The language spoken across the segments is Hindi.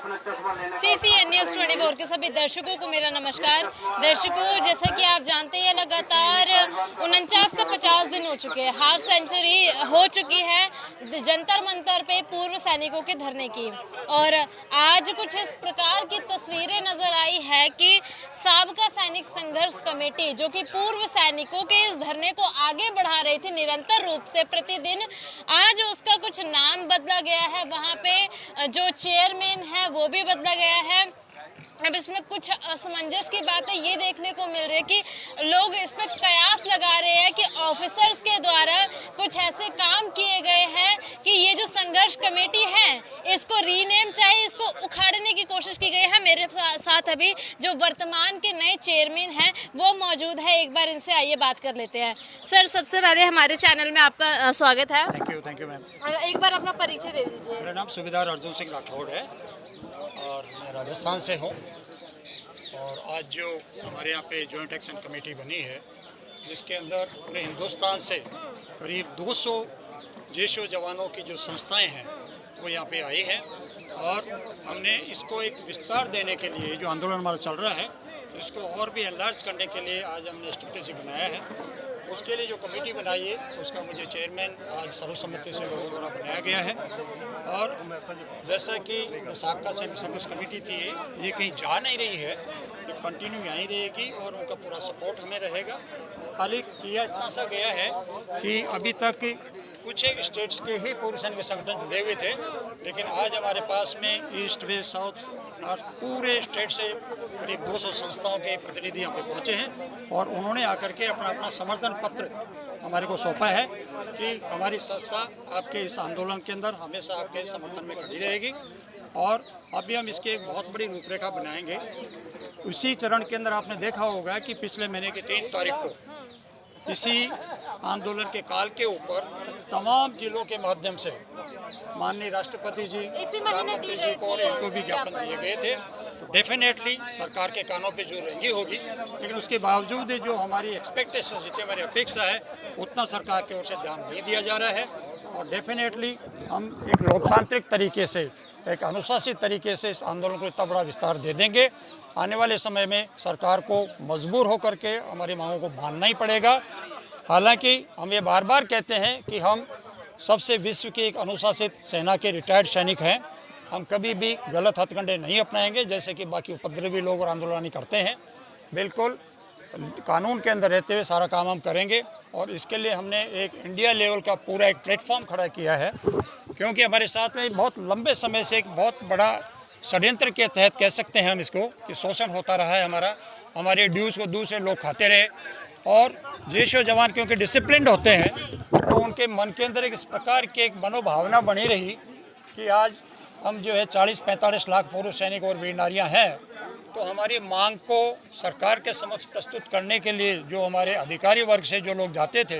CCN न्यूज़ 24 के सभी दर्शकों को मेरा नमस्कार। दर्शकों, जैसा कि आप जानते हैं, लगातार 49 से 50 दिन हो चुके हैं, हाफ सेंचुरी हो चुकी है जंतर मंतर पे पूर्व सैनिकों के धरने की। और आज कुछ इस प्रकार की तस्वीरें नजर आई है कि साबका सैनिक संघर्ष कमेटी, जो कि पूर्व सैनिकों के इस धरने को आगे बढ़ा रही थी निरंतर रूप से प्रतिदिन, आज उसका कुछ नाम बदला गया है। वहाँ पे जो चेयरमैन है वो भी बदला गया है। अब इसमें कुछ असमंजस की बातें ये देखने को मिल रही है कि लोग इस पर कयास लगा रहे हैं कि ऑफिसर्स के द्वारा कुछ ऐसे काम किए गए हैं कि ये जो संघर्ष कमेटी है इसको रीनेम चाहिए, इसको उखाड़ने की कोशिश की गई है। मेरे साथ अभी जो वर्तमान के नए चेयरमैन हैं वो मौजूद है, एक बार इनसे आइए बात कर लेते हैं। सर, सबसे पहले हमारे चैनल में आपका स्वागत है। Thank you ma'am. एक बार अपना परिचय दे दीजिए। मेरा नाम सुबेदार अर्जुन सिंह राठौड़ है और मैं राजस्थान से हूँ। और आज जो हमारे यहाँ पे जॉइंट एक्शन कमेटी बनी है, जिसके अंदर पूरे हिंदुस्तान से करीब 200 जेशो जवानों की जो संस्थाएं हैं वो यहाँ पे आई हैं, और हमने इसको एक विस्तार देने के लिए, जो आंदोलन हमारा चल रहा है इसको और भी एनलार्ज करने के लिए आज हमने स्ट्रेटेजी बनाया है। उसके लिए जो कमेटी बनाई है उसका मुझे चेयरमैन आज सर्वसम्मति से लोगों द्वारा बनाया गया है। और जैसा कि साबका सैनिक संघर्ष कमेटी थी, ये कहीं जा नहीं रही है, ये कंटिन्यू यहीं रहेगी और उनका पूरा सपोर्ट हमें रहेगा। खाली किया इतना सा गया है कि अभी तक कुछ एक स्टेट्स के ही पूर्व सैनिक संगठन जुड़े हुए थे, लेकिन आज हमारे पास में ईस्ट वेस्ट साउथ नॉर्थ पूरे स्टेट से करीब 200 संस्थाओं के प्रतिनिधि यहाँ पे पहुँचे हैं, और उन्होंने आकर के अपना अपना समर्थन पत्र हमारे को सौंपा है कि हमारी संस्था आपके इस आंदोलन के अंदर हमेशा आपके समर्थन में खड़ी रहेगी। और अभी हम इसकी एक बहुत बड़ी रूपरेखा बनाएंगे। उसी चरण के अंदर आपने देखा होगा कि पिछले महीने की 3 तारीख को इसी आंदोलन के काल के ऊपर तमाम जिलों के माध्यम से माननीय राष्ट्रपति जी, प्रधानमंत्री जी को और इनको भी ज्ञापन दिए गए थे। तो डेफिनेटली सरकार के कानों पे जो रहेंगी होगी, लेकिन उसके बावजूद जो हमारी एक्सपेक्टेशन, जितनी हमारी अपेक्षा है, उतना सरकार की ओर से ध्यान नहीं दिया जा रहा है। और डेफिनेटली हम एक लोकतांत्रिक तरीके से, एक अनुशासित तरीके से इस आंदोलन को इतना बड़ा विस्तार दे देंगे। आने वाले समय में सरकार को मजबूर होकर के हमारी मांगों को मानना ही पड़ेगा। हालांकि हम ये बार बार कहते हैं कि हम सबसे विश्व की एक अनुशासित सेना के रिटायर्ड सैनिक हैं। हम कभी भी गलत हथकंडे नहीं अपनाएंगे जैसे कि बाकी उपद्रवी लोग और आंदोलनी करते हैं। बिल्कुल कानून के अंदर रहते हुए सारा काम हम करेंगे। और इसके लिए हमने एक इंडिया लेवल का पूरा एक प्लेटफॉर्म खड़ा किया है, क्योंकि हमारे साथ में बहुत लंबे समय से एक बहुत बड़ा षड्यंत्र के तहत कह सकते हैं हम इसको, कि शोषण होता रहा है हमारे ड्यूज़ को दूसरे लोग खाते रहे। और जेशो जवान क्योंकि डिसिप्लिन्ड होते हैं, तो उनके मन के अंदर एक इस प्रकार की एक मनोभावना बनी रही कि आज हम जो है 40-45 लाख पूर्व सैनिक और वीर नारियाँ हैं, तो हमारी मांग को सरकार के समक्ष प्रस्तुत करने के लिए जो हमारे अधिकारी वर्ग से जो लोग जाते थे,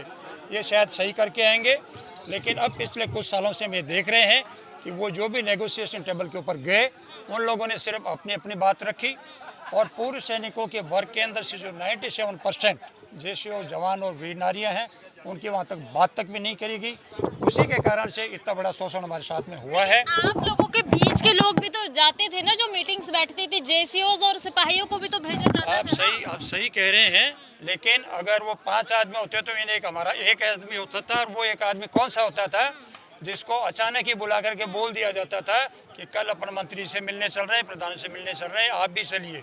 ये शायद सही करके आएंगे। लेकिन अब पिछले कुछ सालों से हम ये देख रहे हैं कि वो जो भी नेगोशिएशन टेबल के ऊपर गए, उन लोगों ने सिर्फ अपनी अपनी बात रखी, और पूर्व सैनिकों के वर्ग के अंदर से जो 97% जेशो जवान और वीर नारियाँ हैं, उनकी वहाँ तक बात तक भी नहीं करी गई। उसी के कारण से इतना बड़ा शोषण हमारे साथ में हुआ है। आप लोगों के बीच के लोग भी तो जाते थे ना, जो मीटिंग्स बैठती थी, जेसीओज और सिपाहियों को भी तो भेजा जाता था। आप सही कह रहे हैं, लेकिन अगर वो 5 आदमी होते तो इन्हें हमारा एक आदमी होता था, और वो एक आदमी कौन सा होता था जिसको अचानक ही बुला करके बोल दिया जाता था कि कल अपन मंत्री से मिलने चल रहे हैं, प्रधान से मिलने चल रहे हैं, आप भी चलिए।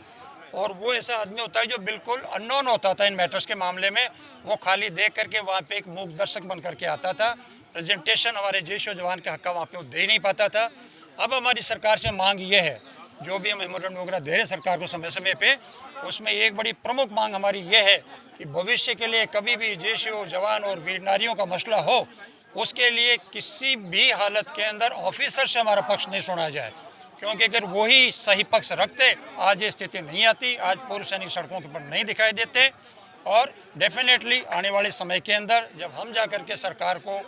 और वो ऐसा आदमी होता है जो बिल्कुल अननोन होता था इन मैटर्स के मामले में, वो खाली देख करके वहाँ पे एक मूक दर्शक बन करके आता था। प्रेजेंटेशन हमारे जेशो जवान के हक का वहाँ पे वो दे ही नहीं पाता था। अब हमारी सरकार से मांग ये है, जो भी हम मेमोरेंडम वगैरह दे रहे हैं सरकार को समय समय पे, उसमें एक बड़ी प्रमुख मांग हमारी ये है कि भविष्य के लिए कभी भी जेशो जवान और वीर नारियों का मसला हो, उसके लिए किसी भी हालत के अंदर ऑफिसर से हमारा पक्ष नहीं सुना जाए। क्योंकि अगर वही सही पक्ष रखते, आज ये स्थिति नहीं आती, आज पूर्व सैनिक सड़कों के ऊपर नहीं दिखाई देते। और डेफिनेटली आने वाले समय के अंदर जब हम जा कर के सरकार को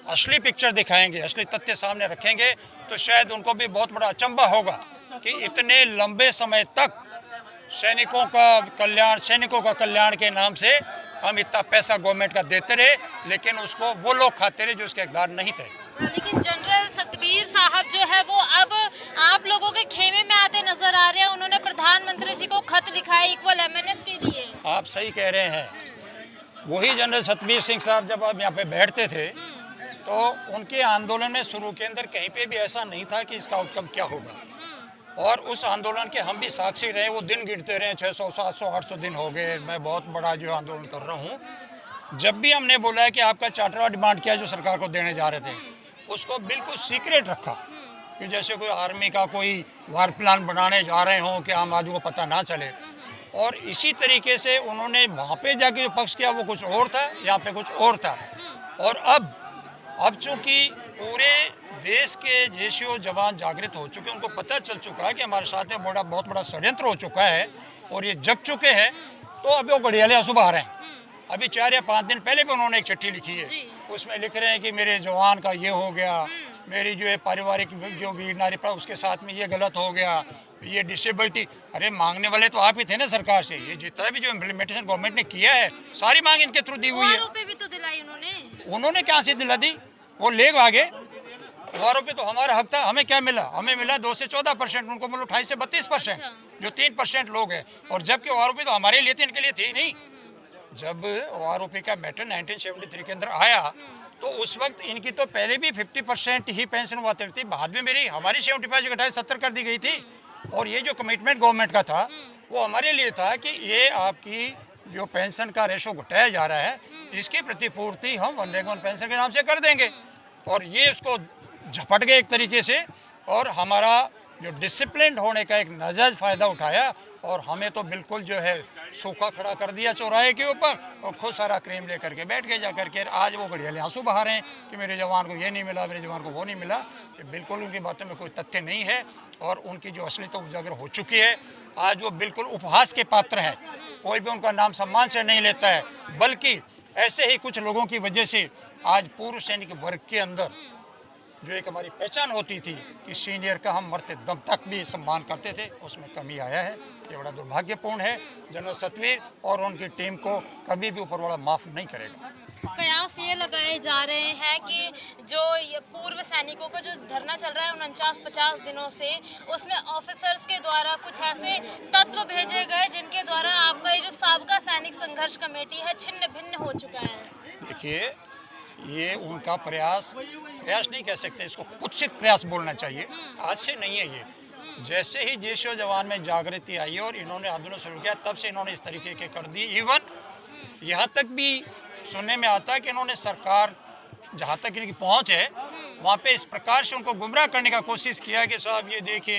असली पिक्चर दिखाएंगे, असली तथ्य सामने रखेंगे, तो शायद उनको भी बहुत बड़ा अचंभा होगा कि इतने लंबे समय तक सैनिकों का कल्याण के नाम से हम इतना पैसा गवर्नमेंट का देते रहे, लेकिन उसको वो लोग खाते रहे जो उसके हकदार नहीं थे। लेकिन जनरल सतबीर साहब जो है वो अब आप लोगों के खेमे जी को खत लिखा है इक्वल एमएनएस के लिए। आप सही कह रहे हैं। वही जनरल सतबीर सिंह साहब जब आप यहाँ पे बैठते थे तो उनके आंदोलन में शुरू के अंदर कहीं पे भी ऐसा नहीं था कि इसका आउटकम क्या होगा, और उस आंदोलन के हम भी साक्षी रहे। वो दिन गिनते रहे, 600 700 800 दिन हो गए। मैं बहुत बड़ा जो आंदोलन कर रहा हूँ। जब भी हमने बोला है कि आपका चार्टर डिमांड किया जो सरकार को देने जा रहे थे, उसको बिल्कुल सीक्रेट रखा कि जैसे कोई आर्मी का कोई वार प्लान बनाने जा रहे हों कि आम आदमी को पता ना चले। और इसी तरीके से उन्होंने वहाँ पे जाके जो पक्ष किया वो कुछ और था, यहाँ पे कुछ और था। और अब चूंकि पूरे देश के जेसीओ जवान जागृत हो चुके, उनको पता चल चुका है कि हमारे साथ में बहुत बड़ा षड्यंत्र हो चुका है और ये जग चुके हैं, तो अभी वो घड़ियाले आंसू बहा रहे हैं। अभी 4 या 5 दिन पहले भी उन्होंने एक चिट्ठी लिखी है, उसमें लिख रहे हैं कि मेरे जवान का ये हो गया, मेरी जो है पारिवारिक जो वीर नारी पर उसके साथ में ये गलत हो गया, ये डिसेबिलिटी। अरे मांगने वाले तो आप ही थे ना सरकार से। ये जितना भी जो इम्प्लीमेंटेशन गवर्नमेंट ने किया है सारी मांग इनके थ्रू दी हुई है। भी तो दिलाई उन्होंने कहाँ से दिला दी? वो ले आगे। वारों पे तो हमारा हक था। हमें क्या मिला? हमें मिला 2 से 14%, उनको मतलब 28 से 32%, जो 3% लोग हैं। और जबकि वारों तो हमारे लिए थी, इनके लिए थी नहीं। जब वारों का मैटर 1973 के अंदर आया तो उस वक्त इनकी तो पहले भी 50% ही पेंशन हुआ करती थी। बाद में हमारी 75 घटाई 70 कर दी गई थी। और ये जो कमिटमेंट गवर्नमेंट का था वो हमारे लिए था कि ये आपकी जो पेंशन का रेशो घटाया जा रहा है, इसकी प्रतिपूर्ति हम वन रैंक वन पेंशन के नाम से कर देंगे। और ये उसको झपट गए एक तरीके से, और हमारा जो डिसिप्लिन होने का एक नाजायज फ़ायदा उठाया और हमें तो बिल्कुल जो है सूखा खड़ा कर दिया चौराहे के ऊपर, और खुद सारा क्रीम लेकर के बैठ गए जा करके। आज वो घड़ियाले आंसू बहा रहे हैं कि मेरे जवान को ये नहीं मिला, मेरे जवान को वो नहीं मिला। ये बिल्कुल उनकी बातों में कोई तथ्य नहीं है और उनकी जो असलियत उजागर हो चुकी है। आज वो बिल्कुल उपहास के पात्र हैं। कोई भी उनका नाम सम्मान से नहीं लेता है, बल्कि ऐसे ही कुछ लोगों की वजह से आज पूर्व सैनिक वर्ग के अंदर जो एक हमारी पहचान होती थी कि सीनियर का हम मरते दम तक भी सम्मान करते थे, उसमें कमी आया है। ये बड़ा दुर्भाग्यपूर्ण है। जनरल सतवीर और उनकी टीम को कभी भी ऊपर वाला माफ़ नहीं करेगा। कयास ये लगाए जा रहे हैं कि जो पूर्व सैनिकों का जो धरना चल रहा है 49-50 दिनों से, उसमें ऑफिसर्स के द्वारा कुछ ऐसे तत्व भेजे गए जिनके द्वारा आपका ये जो साबका सैनिक संघर्ष कमेटी है छिन्न भिन्न हो चुका है। देखिए, ये उनका प्रयास नहीं कह सकते, इसको कुत्सित प्रयास बोलना चाहिए। आज से नहीं है ये। जैसे ही जेसीओ जवान में जागृति आई और इन्होंने आंदोलन शुरू किया, तब से इन्होंने इस तरीके के कर दी। इवन यहाँ तक भी सुनने में आता है कि इन्होंने सरकार जहाँ तक इनकी पहुँच है वहाँ पे इस प्रकार से उनको गुमराह करने का कोशिश किया कि साहब ये देखिए